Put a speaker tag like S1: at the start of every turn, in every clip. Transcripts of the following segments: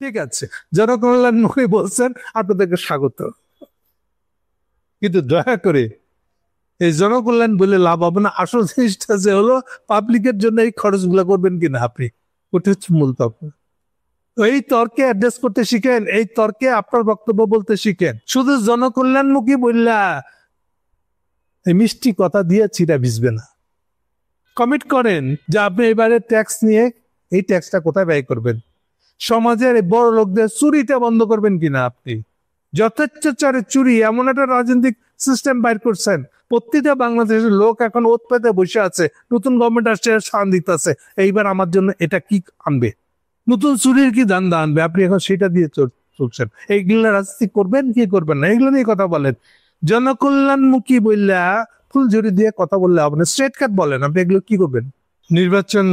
S1: ঠিক আছে, জনকল্যাণমুখী বলছেন, আপনাদেরকে স্বাগত। কিন্তু দয়া করে এই জনকল্যাণ বলে লাভ হবে না। আসল জিনিসটা যে হলো পাবলিকের জন্য এই খরচগুলো করবেন কিনা আপনি, ওটা হচ্ছে মূল তর্ক। এই তর্কে অ্যাড্রেস করতে শিখেন, এই তর্কে আপনার বক্তব্য বলতে শিখেন। শুধু জনকল্যাণমুখী বললা এই মিষ্টি কথা দিয়ে চিরা ভিজবে না। কমিট করেন যে আপনি এবারে ট্যাক্স নিয়ে এই ট্যাক্সটা কোথায় ব্যয় করবেন, সমাজের বড় লোকদের চুরিটা বন্ধ করবেন কিনা আপনি। যথেচ্ছাচারে চুরি এমন একটা রাজনৈতিক সিস্টেম বাইর করছেন, প্রতিটা বাংলাদেশের লোক এখন ওত পেতে বসে আছে। নতুন গভর্নমেন্ট আসছে, শান দিতেছে এইবার আমার জন্য এটা কি আনবে, নতুন চুরির কি ধান্দা আনবে, আপনি এখন সেটা দিয়ে চলছেন। এইগুলো রাজনীতি করবেন কি করবেন না, এগুলো নিয়ে কথা বলেন। জনকল্যাণমুখী বললা ফুলঝুরি দিয়ে কথা বললে হবে না, স্ট্রেট কাট বলেন আপনি এগুলো কি করবেন। নির্বাচন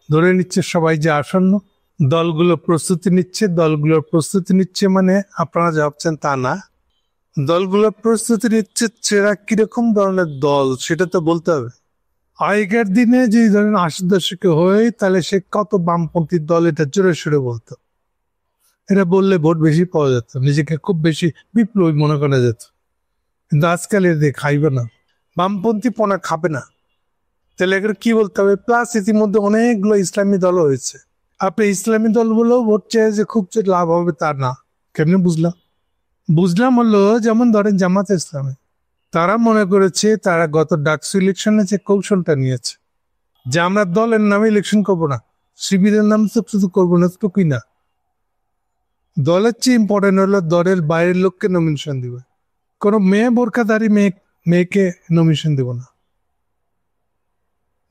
S1: ধরে নিচ্ছে সবাই যে আসন্ন, দলগুলোর প্রস্তুতি নিচ্ছে মানে আপনারা যা ভাবছেন তা না। দলগুলোর প্রস্তুতি নিচ্ছে, সেরা কিরকম ধরনের দল সেটা তো বলতে হবে। আগেকার দিনে যে ধরেন 80 দশকে হয়, তাহলে সে কত বামপন্থী দল এটা জোরে সোরে বলতো, এটা বললে ভোট বেশি পাওয়া যেত, নিজেকে খুব বেশি বিপ্লবী মনে করা যেত। কিন্তু আজকাল এদের খাইবে না, বামপন্থী পনা খাবে না, তাহলে এগুলো কি বলতে হবে। প্লাস ইতিমধ্যে অনেকগুলো ইসলামী দল হয়েছে, আপনি ইসলামী দলগুলো ভোট চেয়ে যে খুব যে লাভ হবে তা না। কেমনে বুঝলাম হলো, যেমন ধরেন জামাতে ইসলামী, তারা মনে করেছে, তারা গত ডাকসু ইলেকশনে যে কৌশলটা নিয়েছে যে আমরা দলের নামে ইলেকশন করবো না, শিবিরের নামে তো শুধু করবো না, টুকুই না, দলের চেয়ে ইম্পর্টেন্ট হলো দলের বাইরের লোককে নমিনেশন দিবে। কোনো মেয়ে বোরখাধারী মেয়েকে নমিনেশন দিব না,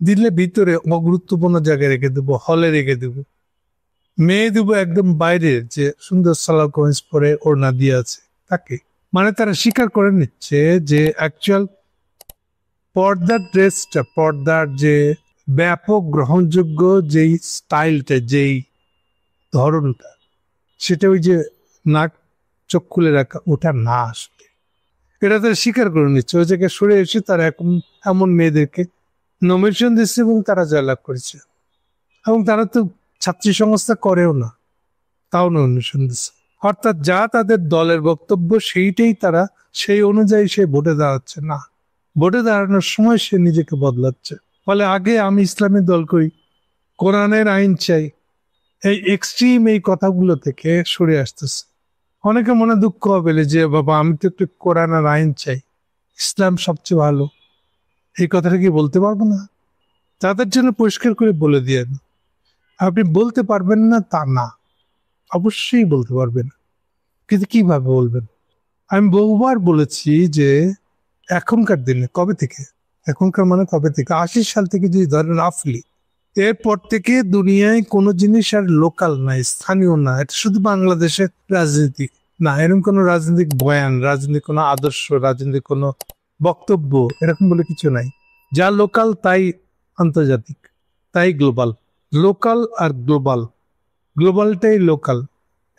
S1: দিলে ভিতরে অগুরুত্বপূর্ণ জায়গায় রেখে দেবো, হলে রেখে দেবো। মেয়ে দেবো একদম বাইরের, যে সুন্দর সালোয়ার কামিজ পরে ওড়না দিয়ে আছে তাকে। মানে তারা স্বীকার করে নিচ্ছে যে অ্যাকচুয়াল পর্দার ড্রেসটা, পর্দার যে ব্যাপক গ্রহণযোগ্য যেই স্টাইলটা, যেই ধরনটা, সেটা ওই যে নাক চোখ খুলে রাখা, ওটা না। আসলে এটা তারা স্বীকার করে নিচ্ছে, ওই জায়গায় সরে এসে তারা এমন মেয়েদেরকে নমিনেশন দিচ্ছে এবং তারা জয়লাভ করেছে। এবং তারা তো ছাত্রী সংস্থা করেও না, তাও নমিনেশন দিচ্ছে। অর্থাৎ যা তাদের দলের বক্তব্য সেইটাই তারা সেই অনুযায়ী সে ভোটে দাঁড়াচ্ছে না, ভোটে দাঁড়ানোর সময় সে নিজেকে বদলাচ্ছে। ফলে আগে আমি ইসলামী দল করি, কোরআনের আইন চাই, এই এক্সট্রিম এই কথাগুলো থেকে সরে আসতেছে। অনেকে মনে দুঃখ হবে যে বাবা আমি তো একটু কোরআনের আইন চাই, ইসলাম সবচেয়ে ভালো, এই কথাটা কি বলতে পারবো না? তাদের জন্য পরিষ্কার করে বলে দিয়ে, আপনি বলতে পারবেন না তা না, অবশ্যই বলতে পারবেন, কিন্তু কিভাবে বলবেন। আমি বহুবার বলেছি যে এখনকার দিনে, কবে থেকে, এখনকার মানে কবে থেকে, 80 সাল থেকে যদি ধরেন রাফলি, এরপর থেকে দুনিয়ায় কোনো জিনিস আর লোকাল নাই, স্থানীয় না। এটা শুধু বাংলাদেশের রাজনীতি না, এরকম কোনো রাজনৈতিক বয়ান, রাজনৈতিক কোনো আদর্শ, রাজনৈতিক কোনো বক্তব্য এরকম বলে কিছু নাই। যা লোকাল তাই আন্তর্জাতিক, তাই গ্লোবাল। লোকাল আর গ্লোবাল, গ্লোবালটাই লোকাল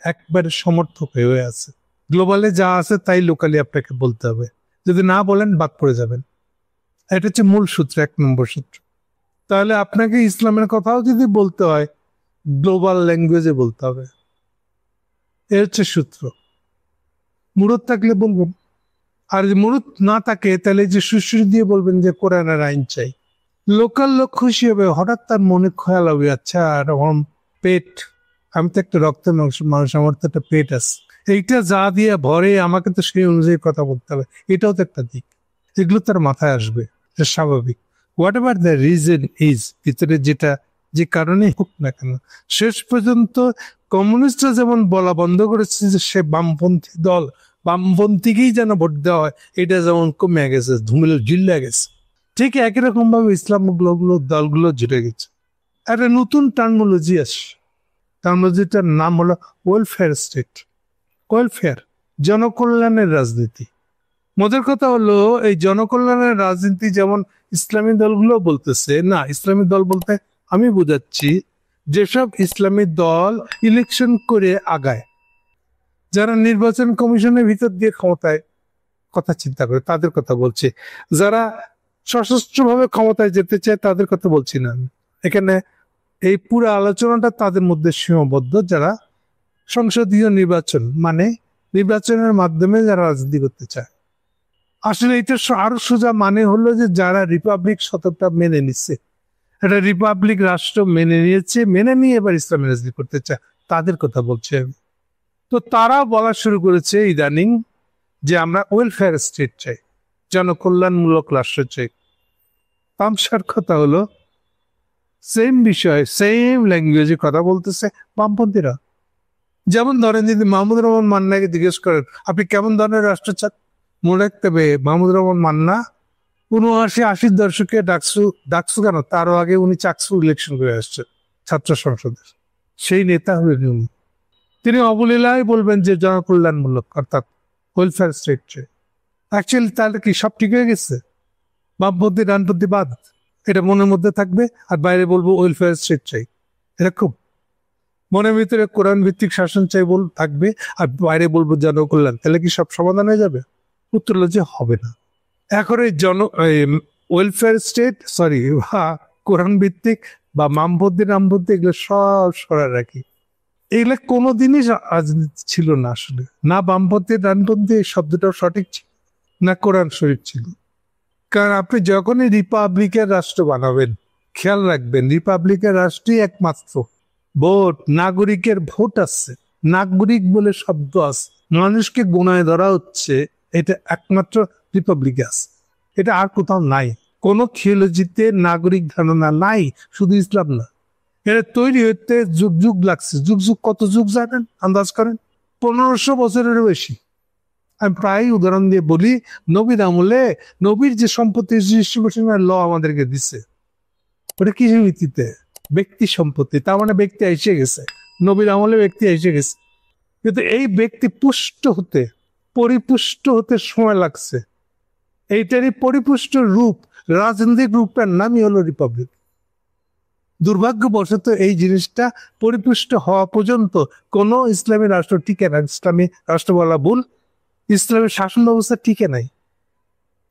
S1: একবারে সমর্থক হয়ে আছে। গ্লোবালে যা আছে তাই লোকালি আপনাকে বলতে হবে, যদি না বলেন বাদ পড়ে যাবেন। এটা হচ্ছে মূল সূত্র, 1 নম্বর সূত্র। তাহলে আপনাকে ইসলামের কথাও যদি বলতে হয় গ্লোবাল ল্যাঙ্গুয়েজে বলতে হবে, এর হচ্ছে সূত্র। মুরত থাকলে বলবেন, আর যদি মুরত না থাকে তাহলে যে সুশ্রী দিয়ে বলবেন যে কোরআনের আইন চাই। লোকাল লোক খুশি হবে, হঠাৎ তার মনে খেয়াল হবে আচ্ছা এরকম পেট, আমি তো একটা রক্তের মানুষ, আমার তো একটা পেট আছে, এইটা যা দিয়ে ভরে আমাকে তো সেই অনুযায়ী কথা বলতে হবে, এটাও তো একটা দিক। এগুলো তার মাথায় আসবে, এটা স্বাভাবিক। What ever the reason is, ভিতরে যেটা যে কারণে হোক না কেন, শেষ পর্যন্ত কমিউনিস্টরা যেমন বলা বন্ধ করেছে যে সে বামপন্থী দল, বামপন্থীকেই যেন ভোট দেওয়া হয়, এটা যেমন কমে গেছে, ধুমিল ঝিল্লা গেছে, ঠিক একই রকম ভাবে ইসলাম দলগুলো জুড়ে গেছে। একটা নতুন টার্মোলজি আসে, টার্মোলজিটার নাম হলো ওয়েলফেয়ার স্টেট। ওয়েলফেয়ার, জনকল্যাণের রাজনীতি। মজার কথা হলো এই জনকল্যাণের রাজনীতি যেমন ইসলামী দলগুলো বলতেছে না, ইসলামী দল বলতে আমি বুঝাচ্ছি যেসব ইসলামী দল ইলেকশন করে আগায়, যারা নির্বাচন কমিশনের ভিতর দিয়ে ক্ষমতায় কথা চিন্তা করে তাদের কথা বলছি। যারা সশস্ত্রভাবে ক্ষমতায় যেতে চায় তাদের কথা বলছি না আমি এখানে। এই পুরো আলোচনাটা তাদের মধ্যে সীমাবদ্ধ, যারা সংসদীয় নির্বাচন মানে নির্বাচনের মাধ্যমে যারা রাজনীতি করতে চায়। আসলে এটা আরো সোজা মানে হলো যে যারা রিপাবলিক শতকটা মেনে নিচ্ছে, একটা রিপাবলিক রাষ্ট্র মেনে নিয়েছে, মেনে নিয়ে এবার ইসলামী রাজনীতি করতে চায়, তাদের কথা বলছে আমি। তো তারা বলা শুরু করেছে ইদানিং যে আমরা ওয়েলফেয়ার স্টেট চাই, জনকল্যাণমূলক রাষ্ট্র চাই। তামসার কথা হলো সেম বিষয়, সেম ল্যাঙ্গুয়েজে কথা বলতেছে বামপন্থীরা। যেমন ধরেন যদি মাহমুদুর রহমান মান্নাকে জিজ্ঞেস করেন আপনি কেমন ধরনের রাষ্ট্র চান, মনে রাখতে হবে মাহমুদুর রহমান মান্না ৭৯-৮০ দশকে ডাকসু কেন, তারও আগে উনি চাকসু ইলেকশন করে আসছেন ছাত্র সংসদের, সেই নেতা হলেন উনি। তিনি অবলীলায় বলবেন যে জনকল্যাণমূলক অর্থাৎ ওয়েলফেয়ার স্টেট চাই। অ্যাকচুয়ালি তাহলে কি সব ঠিক হয়ে গেছে? বামপন্থী ডানপন্থী বাদ, এটা মনের মধ্যে থাকবে আর বাইরে বলবো ওয়েলফেয়ার স্টেট চাই, এরকম মনের ভিতরে কোরআন ভিত্তিক শাসন চাই থাকবে আর বাইরে বলবো জনকল্যাণ, তাহলে কি সব সমাধান হয়ে যাবে? উত্তর হলো যে হবে না। এখন এই ওয়েলফেয়ার স্টেট কোরআন ভিত্তিক বা বামপন্থী এগুলো সব সরা রাখি, এগুলো কোনোদিনই রাজনীতি ছিল না আসলে, না বামপন্থী ডানপন্থী এই শব্দটাও সঠিক ছিল, না কোরআন শরীফ ছিল। কারণ আপনি যখনই রিপাবলিকের রাষ্ট্র বানাবেন খেয়াল রাখবেন রিপাবলিকের রাষ্ট্রই একমাত্র ভোট, নাগরিকের ভোট আছে, নাগরিক বলে শব্দ আছে, মানুষকে গোনায় ধরা হচ্ছে, এটা একমাত্র রিপাবলিকে আছে, এটা আর কোথাও নাই। কোনো থিওলজিতে নাগরিক ধারণা নাই, শুধু ইসলাম না, এটা তৈরি হতে যুগ যুগ লাগছে। যুগ কত যুগ জানেন, আন্দাজ করেন? 1500 বছরেরও বেশি। আমি প্রায় উদাহরণ দিয়ে বলি, নবীর আমলে নবীর যে সম্পত্তি ডিস্ট্রিবিউশনের ল আমাদেরকে দিচ্ছে, ওটা কিসের ভিত্তিতে? ব্যক্তি সম্পত্তি, তার মানে ব্যক্তি এসে গেছে, নবীর আমলে ব্যক্তি এসে গেছে, কিন্তু এই ব্যক্তি পরিপুষ্ট হতে সময় লাগছে। এইটারই পরিপুষ্ট রূপ, রাজনৈতিক রূপটার নামই হলো রিপাবলিক। দুর্ভাগ্যবশত এই জিনিসটা পরিপুষ্ট হওয়া পর্যন্ত কোনো ইসলামী রাষ্ট্র টিকে না। ইসলামী রাষ্ট্র বলা ভুল, ইসলামের শাসন ব্যবস্থা টিকে নাই।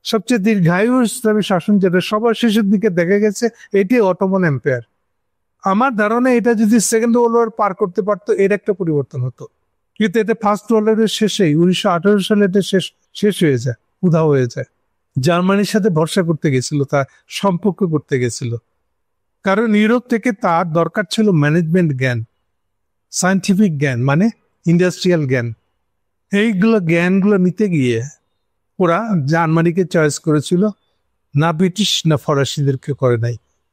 S1: সবচেয়ে দীর্ঘায়ু ইসলামী শাসন যেটা সবার শেষের দিকে দেখা গেছে, এটি অটোমান এম্পায়ার। আমার ধারণা এটা যদি সেকেন্ড ওয়ার্ল্ড ওয়ার পার করতে পারতো এর একটা পরিবর্তন হতো, কিন্তু এটা ফার্স্ট ওয়ার্ল্ড ওয়ারের শেষেই 1918 সালে এটা শেষ হয়ে যায়, উধাও হয়ে যায়। জার্মানির সাথে ভরসা করতে গেছিল, তার সম্পর্ক করতে গেছিল, কারণ ইউরোপ থেকে তার দরকার ছিল ম্যানেজমেন্ট জ্ঞান, সায়েন্টিফিক জ্ঞান মানে ইন্ডাস্ট্রিয়াল জ্ঞান। এইগুলো জ্ঞানগুলো নিতে গিয়ে ওরা জার্মানিকে চয়েস করেছিল, না ব্রিটিশ না ফরাসিদেরকে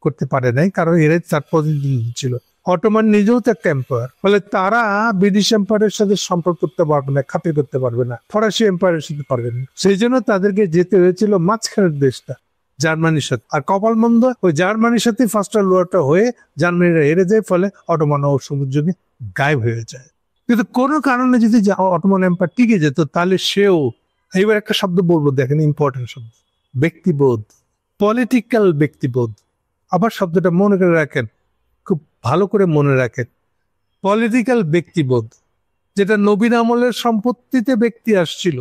S1: করতে পারে নাই, কারণ এরাই তার প্রতিনিধি ছিল। অটোমান নিজেও তো একটা এম্পায়ার, ফলে তারা ব্রিটিশ এম্পায়ারের সাথে সম্পর্ক করতে পারবে না, খাতির করতে পারবে না, ফরাসি এম্পায়ারের সাথে পারবে না। সেই জন্য তাদেরকে যেতে হয়েছিল মাঝখানের দেশটা, জার্মানির সাথে। আর কপালমন্দ ওই জার্মানির সাথে ফার্স্ট ওয়ার্ল্ড ওয়ারটা হয়ে জার্মানিরা হেরে যায়, ফলে অটোমান ও সমুদ্রে গায়েব হয়ে যায়। কিন্তু কোনো কারণে যদি অটোমান এম্পায়ার টিকে যেত, তাহলে সেও, এইবার একটা শব্দ বলবো, দেখেন ইম্পর্টেন্ট শব্দ, ব্যক্তিবোধ, পলিটিক্যাল ব্যক্তিবোধ। আবার শব্দটা মনে করে রাখেন, খুব ভালো করে মনে রাখেন, পলিটিক্যাল ব্যক্তিবোধ, যেটা নবীন আমলের সম্পত্তিতে ব্যক্তি আসছিল,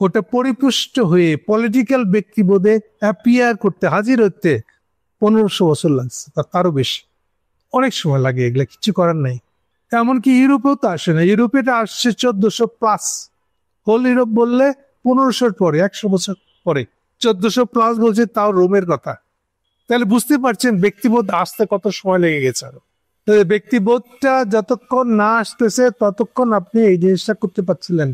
S1: ওটা পরিপুষ্ট হয়ে পলিটিক্যাল ব্যক্তিবোধে অ্যাপিয়ার করতে, হাজির হতে 1500 বছর লাগছে, তারও বেশি, অনেক সময় লাগে, এগুলা কিছু করার নাই। এমনকি ইউরোপেও তো আসে না, ইউরোপে এটা আসছে 1400+, হোল ইউরোপ বললে 1500 পরে, 100 বছর পরে, 1400+ বলছে, তাও রোমের কথা। তাহলে বুঝতে পারছেন ব্যক্তিবোধ আসতে কত সময় লেগে গেছে। আরো ব্যক্তিবোধটা যতক্ষণ না আসতেছে ততক্ষণ আপনি এই জিনিসটা করতে পারছিলেন,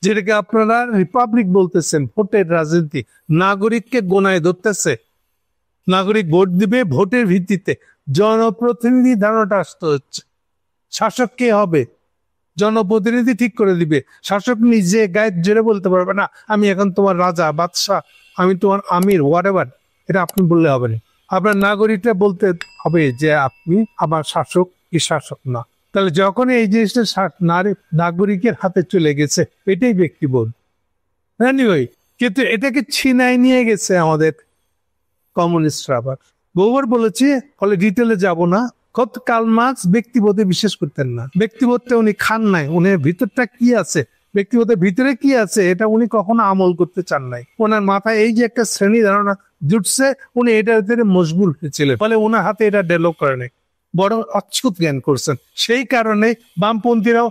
S1: যেটাকে আপনারা রিপাবলিক বলতেছেন, ভোটের রাজনীতি। নাগরিককে গোনায় ধরতেছে, নাগরিক ভোট দিবে, ভোটের ভিত্তিতে জনপ্রতিনিধি ধারণাটা আসতে হচ্ছে। শাসক কে হবে জনপ্রতিনিধি ঠিক করে দিবে, শাসক নিজে গায়ে জোরে বলতে পারবে না আমি এখন তোমার রাজা বাদশাহ, আমি তোমার আমির, হোয়াট এভার, এটা আপনি বললে হবে না। আপনার নাগরিকরা বলতে হবে যে আপনি আমার শাসক কি শাসক না। তাহলে যখন এই জিনিসটা নাগরিকের হাতে চলে গেছে, এটাই ব্যক্তিবোধ। এনিওয়ে, কিন্তু এটাকে ছিনাই নিয়ে গেছে আমাদের কমিউনিস্টরা। আবার বহুবার বলেছি, ফলে ডিটেলে যাব না। কার্ল মার্কস ব্যক্তিবোধে বিশ্বাস করতেন না, ব্যক্তিবোধটা উনি খান নাই, উনি ভিতরটা কি আছে, ব্যক্তিবোধের ভিতরে কি আছে, এটা উনি কখনো আমল করতে চান নাই। ওনার মাথায় এই যে একটা শ্রেণী ধারণা জুটছে, উনি এটার ভিতরে মশগুল হয়েছিলেন, ফলে ওনার হাতে এটা ডেভেলপ করে নাই। বড় অচ্ছুত জ্ঞান করছেন। সেই কারণে বামপন্থীরাও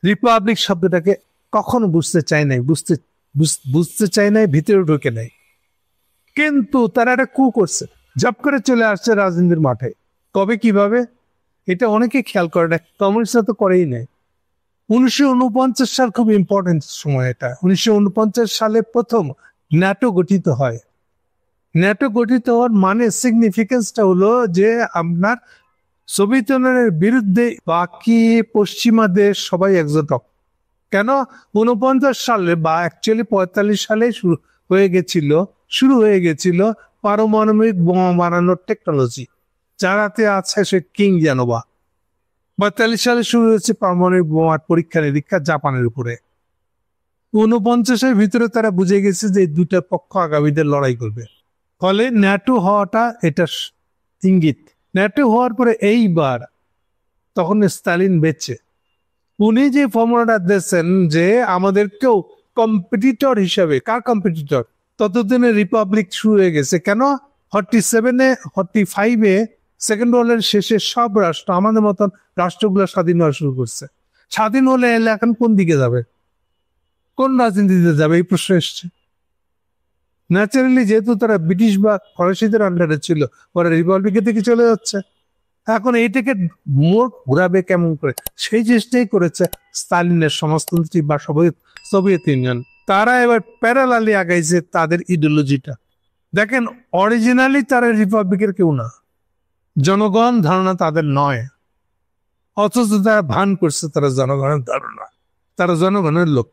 S1: রিপাবলিক শব্দটাকে কখনো বুঝতে চায় নাই, বুঝতে চায় নাই, ভিতরে ঢুকে নাই। কিন্তু তারা একটা কু করছে, জব করে চলে আসছে রাজনীতির মাঠে। কবে কিভাবে এটা অনেকে খেয়াল করে না, কমিউনিস্টরা তো করেই নেই। 1949 সাল খুব ইম্পর্টেন্ট সময়। এটা 1949 সালে প্রথম ন্যাটো গঠিত হয়। ন্যাটো গঠিত হওয়ার মানে সিগনিফিকেন্সটা হলো যে আপনার সোভিয়েত ইউনিয়নের বিরুদ্ধে বাকি পশ্চিমা দেশ সবাই একজোট। কেন 49 সালে বা অ্যাকচুয়ালি 45 সালে শুরু হয়ে গেছিল পারমাণবিক বোমা বানানোর টেকনোলজি, যার হাতে আছে সে কিং জানোবা। 42 সালে শুরু হয়েছে পারমাণবিক বোমার পরীক্ষা নিরীক্ষা জাপানের উপরে। 49-এর ভিতরে তারা বুঝে গেছে যে দুটা পক্ষ আগামীদের লড়াই করবে। ফলে ন্যাটো হওয়াটা এটা ইঙ্গিত। ন্যাটো হওয়ার পরে এইবার তখন স্টালিন বেঁচে উনি যে ফর্মুলাটা দিয়েছেন যে আমাদেরকেও কম্পিটিটর হিসাবে, কার কম্পিটিটর, ততদিনে রিপাবলিক শুরু হয়ে গেছে। কেন 45-এ সেকেন্ড ওয়ার্ল্ডের শেষে সব রাষ্ট্র আমাদের মতন রাষ্ট্রগুলো স্বাধীন হওয়া শুরু করছে। স্বাধীন হলে এলে এখন কোন দিকে যাবে, কোন রাজনীতিতে যাবে, এই প্রশ্ন এসছে। ন্যাচারালি যেহেতু তারা ব্রিটিশ বা ফরাসিদের আন্ডারে ছিল, ওরা রিপাবলিকের দিকে চলে যাচ্ছে। এখন এইটাকে মোড় ঘুরাবে কেমন করে, সেই চেষ্টাই করেছে স্টালিনের সমাজতন্ত্রী বা সোভিয়েত ইউনিয়ন। তারা এবার প্যারালালি আগাইছে তাদের ইডিওলজিটা। দেখেন, অরিজিনালি তারা রিপাবলিকের কেউ না, জনগণ ধারণা তাদের নয়, অথচ তারা ভান করছে তারা জনগণের ধারণা, তারা জনগণের লোক।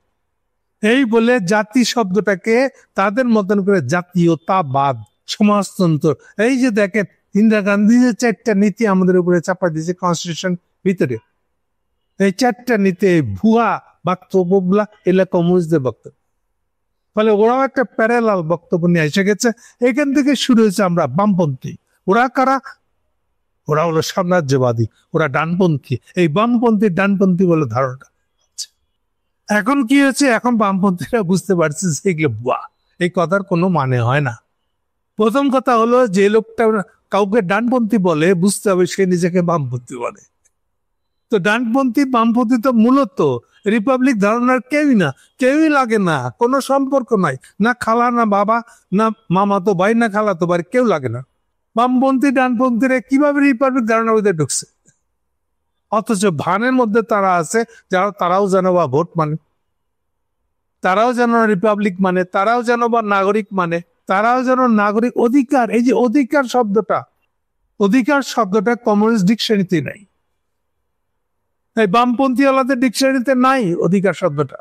S1: এই বলে জাতি শব্দটাকে তাদের মতন করে জাতীয়তাবাদ, সমাজতন্ত্র, এই যে দেখেন ইন্দিরা গান্ধী যে 4টা নীতি আমাদের উপরে চাপা দিয়েছে কনস্টিটিউশন ভিতরে, এই 4টা নীতি ভুয়া বক্তব্যগুলা এলা কমিউনিস্টদের বক্তব্য। ফলে ওরাও একটা প্যারালাল বক্তব্য নিয়ে এসে গেছে। এখান থেকে শুরু হয়েছে আমরা বামপন্থী। ওরা কারা? ওরা হলো সাম্রাজ্যবাদী, ওরা ডানপন্থী। এই বামপন্থী ডানপন্থী বলে ধারণা। এখন কি হয়েছে, এখন বামপন্থীরা বুঝতে পারছে যে এগুলো ভুয়া, এই কথার কোনো মানে হয় না। প্রথম কথা হলো, যে লোকটা কাউকে ডানপন্থী বলে বুঝতে হবে সে নিজেকে বামপন্থী বলে। তো ডানপন্থী বামপন্থী তো মূলত রিপাবলিক ধারণার কেউই লাগে না, কোনো সম্পর্ক নাই, না খালা না বাবা না মামা তো ভাই না খালা তো ভাই, কেউ লাগে না। বামপন্থী ডানপন্থীরা কিভাবে রিপাবলিক ধারণার মধ্যে ঢুকছে? অথচ ভানের মধ্যে তারা আছে, যারা তারাও যেন বা ভোট মানে, তারাও যেন রিপাবলিক মানে, তারাও যেন বা নাগরিক মানে, তারাও যেন নাগরিক অধিকার। এই যে অধিকার শব্দটা কমিউনিস্ট ডিকশনারিতে নাই, এই বামপন্থী আলাদা ডিকশনারিতে নাই অধিকার শব্দটা।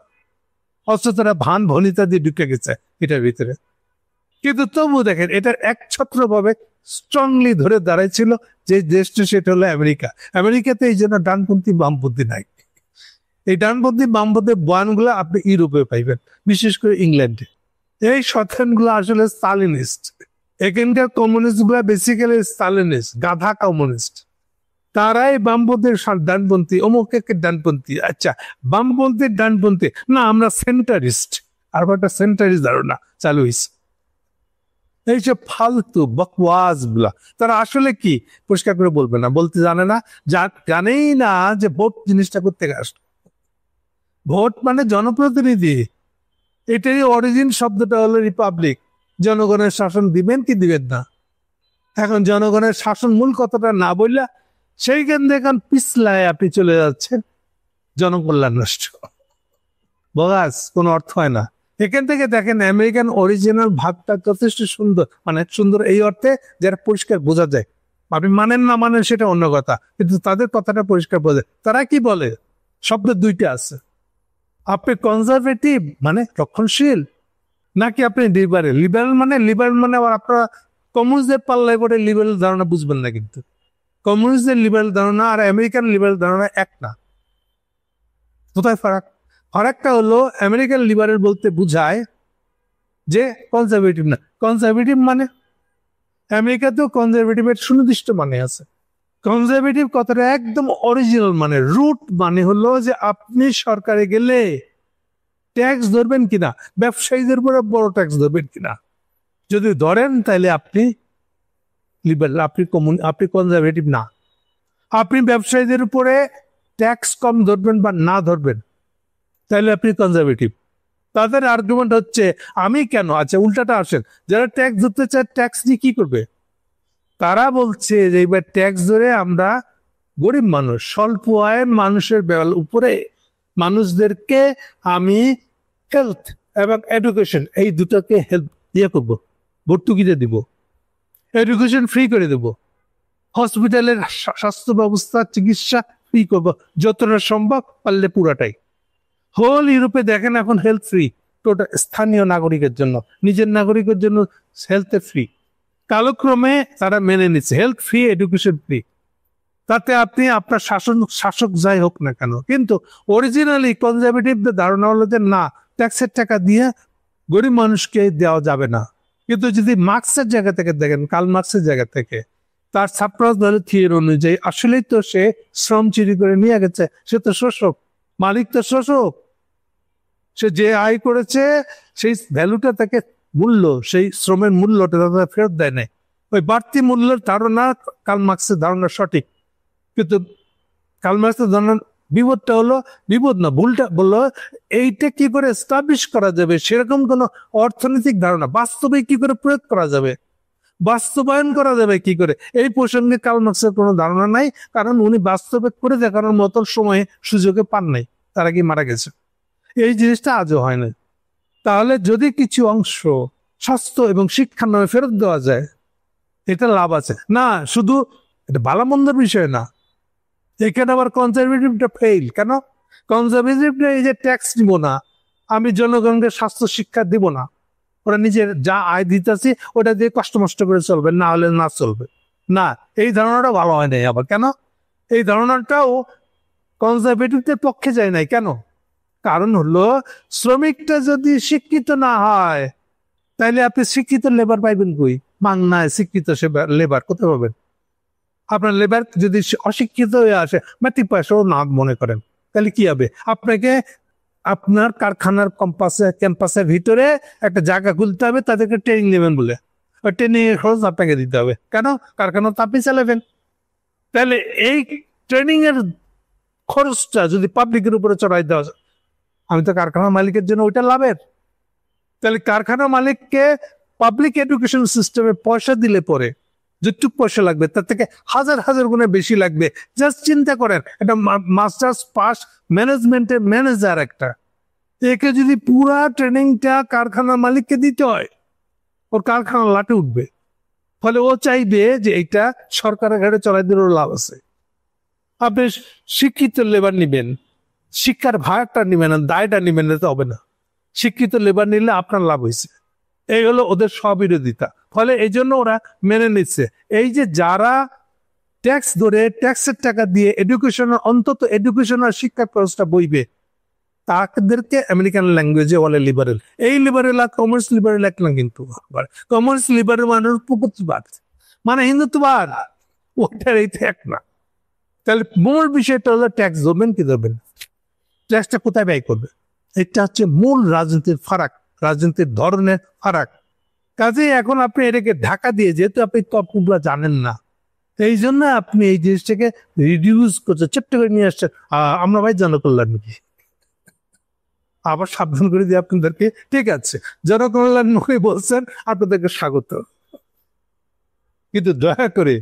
S1: অথচ তারা ভান ভনিতা দিয়ে ঢুকে গেছে এটার ভিতরে। কিন্তু তবু দেখেন, এটার একছত্র ভাবে স্ট্রংলি ধরে দাঁড়াইছিল যে দেশটা, সেটা হলো আমেরিকা। আমেরিকাতে এই জন্য ডানপন্থী বামপন্থী নাই। এই ডানপন্থী বামপন্থী বয়ানগুলো আপনি ইউরোপে পাইবেন, বিশেষ করে ইংল্যান্ডে। এই শয়তানগুলো আসলে স্টালিনিস্ট। এখানকার কমিউনিস্ট গুলা বেসিক্যালি স্টালিনিস্ট, গাধা কমিউনিস্ট। তারাই বামপন্থীর ডানপন্থী, অমুক ডানপন্থী। আচ্ছা, বামপন্থীর ডানপন্থী না, আমরা সেন্টারিস্ট। আর একটা সেন্টারিস্ট ধারণা চালু হয়েছে। এইসব ফালতু বকওয়াজ গুলা তারা আসলে কি পরিষ্কার করে বলবে না, বলতে জানে না, জানেই না যে ভোট জিনিসটা করতে আসলো। ভোট মানে জনপ্রতিনিধি, এটারই অরিজিন শব্দটা হলো রিপাবলিক। জনগণের শাসন দিবেন কি দিবেন না। এখন জনগণের শাসন মূল কথাটা না বললে সেইখান থেকে পিছলায় আপনি চলে যাচ্ছেন জনকল্যাণ রাষ্ট্র। বগাস কোনো অর্থ হয় না। এখান থেকে দেখেন আমেরিকান অরিজিনাল ভাবটা যথেষ্ট সুন্দর, মানে সুন্দর এই অর্থে যারা পরিষ্কার বোঝা যায়। আপনি মানেন না মানেন সেটা অন্য কথা, কিন্তু তাদের কথাটা পরিষ্কার বোঝা যায়। তারা কি বলে, শব্দ দুইটা আছে, আপনি কনজারভেটিভ মানে রক্ষণশীল, নাকি আপনি লিবারেল। লিবারেল মানে আবার আপনারা কমিউনিস্টদের পাল্লায় পড়ে লিবারেল ধারণা বুঝবেন না। কিন্তু কমিউনিস্টদের লিবারেল ধারণা আর আমেরিকান লিবারেল ধারণা এক না। কোথায় ফারাক? ফারাকটা হলো, আমেরিকান লিবারেল বলতে বুঝায় যে কনজারভেটিভ না। কনজারভেটিভ মানে আমেরিকাতেও কনজারভেটিভের সুনির্দিষ্ট মানে আছে। কনজারভেটিভ কথাটা একদম অরিজিনাল মানে, রুট মানে হলো যে আপনি সরকারে গেলে ট্যাক্স ধরবেন কিনা, ব্যবসায়ীদের উপরে বড় ট্যাক্স ধরবেন কিনা। যদি ধরেন তাহলে আপনি লিবারেল, আপনি কনজারভেটিভ না। আপনি ব্যবসায়ীদের উপরে ট্যাক্স কম ধরবেন বা না ধরবেন, তাহলে আপনি কনজারভেটিভ। তাদের আর্গুমেন্ট হচ্ছে আমি কেন, আচ্ছা উল্টাটা আসেন, যারা ট্যাক্স ধরতে চায় ট্যাক্স নিয়ে কি করবে? তারা বলছে যে এবার ট্যাক্স ধরে আমরা গরিব মানুষ, স্বল্প আয়ের মানুষের উপরে মানুষদেরকে আমি হেলথ এবং এডুকেশন এই দুটোকে হেল্প দিয়ে করবো, ভর্তুকিতে দিব, এডুকেশন ফ্রি করে দেব, হসপিটালের স্বাস্থ্য ব্যবস্থা চিকিৎসা ফ্রি করবো যতটা সম্ভব, পারলে পুরাটাই। হোল ইউরোপে দেখেন এখন হেলথ ফ্রি, টোটাল স্থানীয় নাগরিকের জন্য, নিজের নাগরিকের জন্য হেলথ ফ্রি। কালক্রমে তারা মেনে নিচ্ছে হেলথ ফ্রি, এডুকেশন ফ্রি, তাতে আপনি আপনার শাসক যাই হোক না কেন। কিন্তু অরিজিনালি কনজারভেটিভদের ধারণা হলো যে না, ট্যাক্সের টাকা দিয়ে গরিব মানুষকে দেওয়া যাবে না। কিন্তু যদি মার্কসের জায়গা থেকে দেখেন, কার্ল মার্কসের জায়গা থেকে, তার সাপ্রাস ভ্যালু থিওরি অনুযায়ী আসলেই তো সে শ্রম চুরি করে নিয়ে গেছে, সে তো শোষক, মালিক তো শোষক। সে যে আয় করেছে সেই ভ্যালুটা তাকে মূল্য, সেই শ্রমের মূল্যটা তারা ফেরত দেয় নাই। ওই বাড়তি মূল্যের ধারণা কার্ল মার্কসের ধারণা সঠিক, কিন্তু কার্ল মার্কসের ধারণা বিপদটা হলো, বিপদ না ভুলটা বললো, এইটা কি করে এস্টাবলিশ করা যাবে সেরকম কোন অর্থনৈতিক ধারণা বাস্তবে কি করে প্রয়োগ করা যাবে, বাস্তবায়ন করা যাবে কি করে, এই প্রসঙ্গে কার্ল মার্কসের কোনো ধারণা নাই। কারণ উনি বাস্তবে করে দেখানোর মতো সময়ে সুযোগে পান নাই, তার আগে মারা গেছে। এই জিনিসটা আজও হয় না। তাহলে যদি কিছু অংশ স্বাস্থ্য এবং শিক্ষার নামে ফেরত দেওয়া যায়, এটা লাভ আছে না, শুধু এটা ভালো মন্দের বিষয় না। এখানে আবার কনজারভেটিভটা ফেইল কেন? কনজারভেটিভটা এই যে ট্যাক্স নিব না, আমি জনগণকে স্বাস্থ্য শিক্ষা দিব না, ওরা নিজের যা আয় দিতেছি ওটা দিয়ে কষ্ট মষ্ট করে চলবে, না হলে না চলবে না, এই ধারণাটা ভালো হয় নাই। আবার কেন এই ধারণাটাও কনজারভেটিভদের পক্ষে যায় নাই? কেন? কারণ হলো শ্রমিকটা যদি শিক্ষিত না হয়, তাইলে আপনি শিক্ষিত লেবার পাইবেন কই? মাংনায় শিক্ষিত সে লেবার কোথায় পাবেন? আপনার লেবার যদি অশিক্ষিত হয়ে আসে, মেট্রিক পাসও না মনে করেন, তাহলে কি হবে? আপনাকে আপনার কারখানার ক্যাম্পাসের ভিতরে একটা জায়গা খুলতে হবে, তাদেরকে ট্রেনিং নেবেন বলে, ওই ট্রেনিং এর খরচ আপনাকে দিতে হবে। কেন? কারখানা তো আপনি চালাবেন। তাহলে এই ট্রেনিং এর খরচটা যদি পাবলিকের উপরে চড়াই দেওয়া, আমি তো কারখানার মালিকের জন্য ওইটা লাভের। তাহলে কারখানা মালিককে পাবলিক এডুকেশন সিস্টেমে পয়সা দিলে পরে যেটুক পয়সা লাগবে তার থেকে হাজার হাজার গুণে বেশি লাগবে। জাস্ট চিন্তা করেন, একটা মাস্টার্স পাস ম্যানেজমেন্টের ম্যানেজার একটা, একে যদি পুরা ট্রেনিংটা কারখানার মালিককে দিতে হয়, ওর কারখানা লাটে উঠবে। ফলে ও চাইবে যে এইটা সরকারের ঘাটে চলাই দিলেও লাভ আছে। আপনি শিক্ষিত লেবার নিবেন, শিক্ষার ভাগটা নিবেন না, দায়টা নিবেন না, তো হবে না। শিক্ষিত লেবার নিলে আপনার লাভ হয়েছে, এই হলো ওদের স্ববিরোধিতা। ফলে এই জন্য ওরা মেনে নিচ্ছে এই যে যারা ট্যাক্স ধরে ট্যাক্সের টাকা দিয়ে এডুকেশনের, অন্তত এডুকেশন আর শিক্ষা খরচটা বইবে, তাদেরকে আমেরিকান ল্যাঙ্গুয়েজে বলে লিবারেল। এই লিবারেল আর কমার্স লিবারেল এক না, কিন্তু কমার্স লিবারেল মানে প্রগতিবাদ, মানে হিন্দুত্ববাদ, ওটার এই এক না। তাহলে মূল বিষয়টা হলো ট্যাক্স ধরবেন কি ধরবেন, ট্যাক্সটা কোথায় ব্যয় করবে, এটা হচ্ছে মূল রাজনীতির ফারাক, রাজনীতির ধরনের ফারাক। কাজেই এখন আপনি এটাকে ঢাকা দিয়ে, যেহেতু আপনি তপগুলো জানেন না, এই জন্য আপনি এই জিনিসটাকে রিডিউস করছে, ছোট্ট করে নিয়ে আসছেন। আমরা ভাই জনকল্যাণমুখী, আবার সাবধান করে দিয়ে আপনাদেরকে, ঠিক আছে জনকল্যাণমুখী বলছেন, আপনাদেরকে স্বাগত, কিন্তু দয়া করে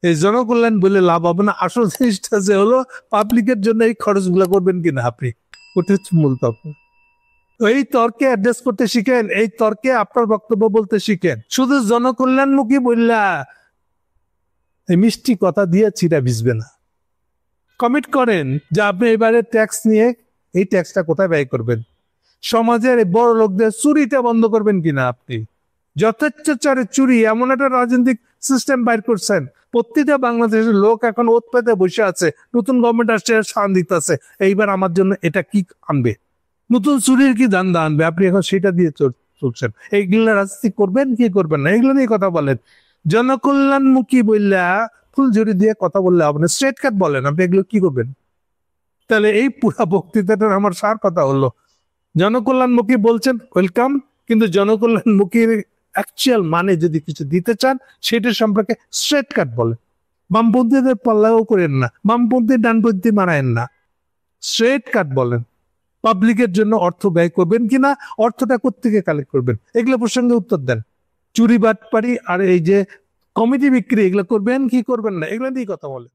S1: এই জনকল্যাণ বলে লাভ হবে না। আসল জিনিসটা যে হলো পাবলিকের জন্য এই খরচগুলো করবেন কিনা আপনি, ওটা হচ্ছে মূল তর্ক। এই তর্কে অ্যাড্রেস করতে শিখেন, এই তর্কে আপনার বক্তব্য বলতে শিখেন। শুধু জনকল্যাণমুখী বললা এই মিষ্টি কথা দিয়ে চিরা ভিজবে না। কমিট করেন যে আপনি এবারে ট্যাক্স নিয়ে এই ট্যাক্সটা কোথায় ব্যয় করবেন, সমাজের বড় লোকদের চুরিটা বন্ধ করবেন কিনা আপনি। যথেচ্ছাচারে চুরি এমন একটা রাজনৈতিক সিস্টেম বাইর করছেন, প্রতিটা বাংলাদেশের লোক এখন ওত পেতে বসে আছে, নতুন গভর্নমেন্ট আসছে, শান দিতেছে, এইবার আমার জন্য এটা কি আনবে, নতুন চুরির কি ধান্দা আনবে, আপনি এখন সেটা দিয়ে চলছেন। এইগুলো রাজনীতি করবেন কি করবেন না, এগুলো নিয়ে কথা বলেন। জনকল্যাণমুখী বললা ফুলঝুরি দিয়ে কথা বললে হবে না, স্ট্রেট কাট বলেন আপনি এগুলো কি করবেন। তাহলে এই পুরা বক্তৃতাটার আমার সার কথা হলো, জনকল্যাণমুখী বলছেন ওয়েলকাম, কিন্তু জনকল্যাণমুখীর অ্যাকচুয়াল মানে যদি কিছু দিতে চান সেটা সম্পর্কে স্ট্রেট কাট বলেন। বামপন্থীদের পাল্লাও করেন না, বামপন্থী ডানপন্থী মানায়েন না, স্ট্রেট কাট বলেন। পাবলিকের জন্য অর্থ ব্যয় করবেন কিনা, অর্থটা কোত্থেকে কালেক্ট করবেন, এগুলো প্রসঙ্গে উত্তর দেন। চুরি বাটপারি আর এই যে কমিটি বিক্রি, এগুলো করবেন কি করবেন না, এগুলো নিয়ে কথা বলেন।